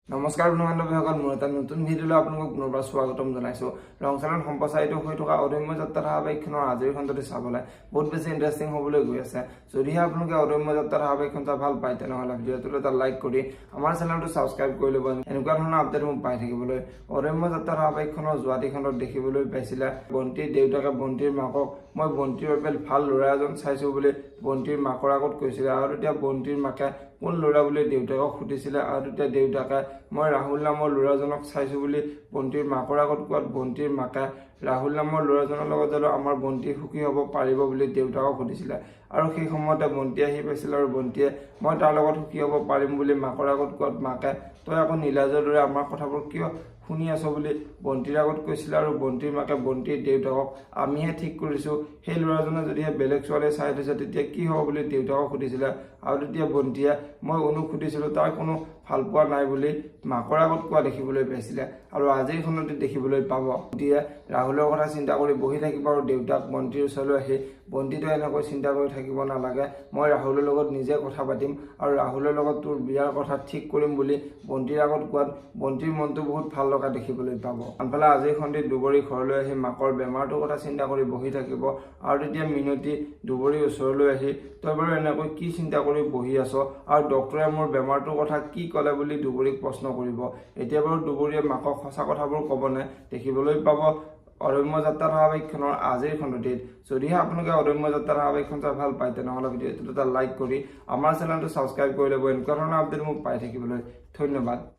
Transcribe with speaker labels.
Speaker 1: নমস্কাৰ বন্ধু বান্ধৱীসকল, মোৰ এটা নতুন ভিডিঅ'লৈ আপোনালোকক পুনৰবাৰ স্বাগতম জনাইছোঁ। ৰংচালত সম্প্ৰচাৰিত হৈ থকা অদম্য যাত্ৰা ধাৰাবাহিকখনৰ আজিৰ খণ্ডটি চাবলৈ বহুত বেছি ইণ্টাৰেষ্টিং হ'বলৈ গৈ আছে। যদিহে আপোনালোকে অদম্য যাত্ৰা ধাৰাবাহিকখন চাই ভাল পায়, তেনেহ'লে ভিডিঅ'টোত এটা লাইক কৰি আমাৰ চেনেলটো ছাবস্ক্ৰাইব কৰি ল'ব। এনেকুৱা ধৰণৰ আপডেট মোক পাই থাকিবলৈ। অদম্য যাত্ৰা ধাৰাবাহিকখনৰ যোৱাটি খণ্ডত দেখিবলৈ পাইছিলে বন্তিৰ দেউতাকে বন্তিৰ মাকক মই বন্তিৰ বাবে ভাল ল'ৰা এজন চাইছোঁ বুলি বন্তিৰ মাকৰ আগত কৈছিলে, আৰু তেতিয়া বন্তিৰ মাকে কোন ল'ৰা বুলি দেউতাকক সুধিছিলে, আৰু তেতিয়া দেউতাকে মই ৰাহুল নামৰ ল'ৰাজনক চাইছোঁ বুলি বন্তিৰ মাকৰ আগত কোৱাত বন্তিৰ মাকে ৰাহুল নামৰ ল'ৰাজনৰ লগত জানো আমাৰ বন্তি সুখী হ'ব পাৰিব বুলি দেউতাকক সুধিছিলে। আৰু সেই সময়তে বন্তি আহি পাইছিল, আৰু বন্তিয়ে মই তাৰ লগত সুখী হ'ব পাৰিম বুলি মাকৰ আগত কোৱাত মাকে তই আকৌ নীলাজৰ দৰে আমাৰ কথাবোৰ কিয় শুনি আছ বুলি বন্তিৰ আগত কৈছিলে। আৰু বন্তিৰ মাকে বন্তিৰ দেউতাকক আমিহে ঠিক কৰিছোঁ, সেই ল'ৰাজনে যদিহে বেলেগ ছোৱালী চাই থৈছে তেতিয়া কি হ'ব বুলি দেউতাকক সুধিছিলে। আৰু তেতিয়া বন্তিয়ে মই অনুক সুধিছিলোঁ, তাৰ কোনো ভাল পোৱা নাই বুলি মাকৰ আগত কোৱা দেখিবলৈ পাইছিলে। আৰু আজিৰ খণ্ডত দেখিবলৈ পাব বন্তিয়ে ৰাহুলৰ কথা চিন্তা কৰি বহি থাকিব, আৰু দেউতাক বন্তিৰ ওচৰলৈ আহি বন্তিটো এনেকৈ চিন্তা কৰি থাকিব নালাগে, মই ৰাহুলৰ লগত নিজে কথা পাতিম আৰু ৰাহুলৰ লগত তোৰ বিয়াৰ কথা ঠিক কৰিম বুলি বন্তিৰ আগত কোৱাত বন্তিৰ মনটো বহুত ভাল লগা দেখিবলৈ পাব। আনফালে আজিৰ খণ্ডত দুবৰি ঘৰলৈ আহি মাকৰ বেমাৰটোৰ কথা চিন্তা কৰি বহি থাকিব, আৰু তেতিয়া মিনতি দুবৰিৰ ওচৰলৈ আহি তই বাৰু এনেকৈ কি চিন্তা কৰি বহি আছ, আৰু ডক্টৰে মোৰ বেমাৰটোৰ কথা কি ক'লে বুলি দুবৰিক প্ৰশ্ন কৰিব। এতিয়া বাৰু দুবৰিয়ে মাকক সঁচা কথাবোৰ ক'বনে দেখিবলৈ পাব অদম্য যাত্ৰা ধাৰাবাহিকখনৰ আজিৰ খণ্ডটিত। যদিহে আপোনালোকে অদম্য যাত্ৰা ধাৰাবাহিকখন চাই ভাল পায়, তেনেহ'লে ভিডিঅ'টোত এটা লাইক কৰি আমাৰ চেনেলটো ছাবস্ক্ৰাইব কৰি ল'ব। এনেকুৱা ধৰণৰ আপডেট মোক পাই থাকিবলৈ ধন্যবাদ।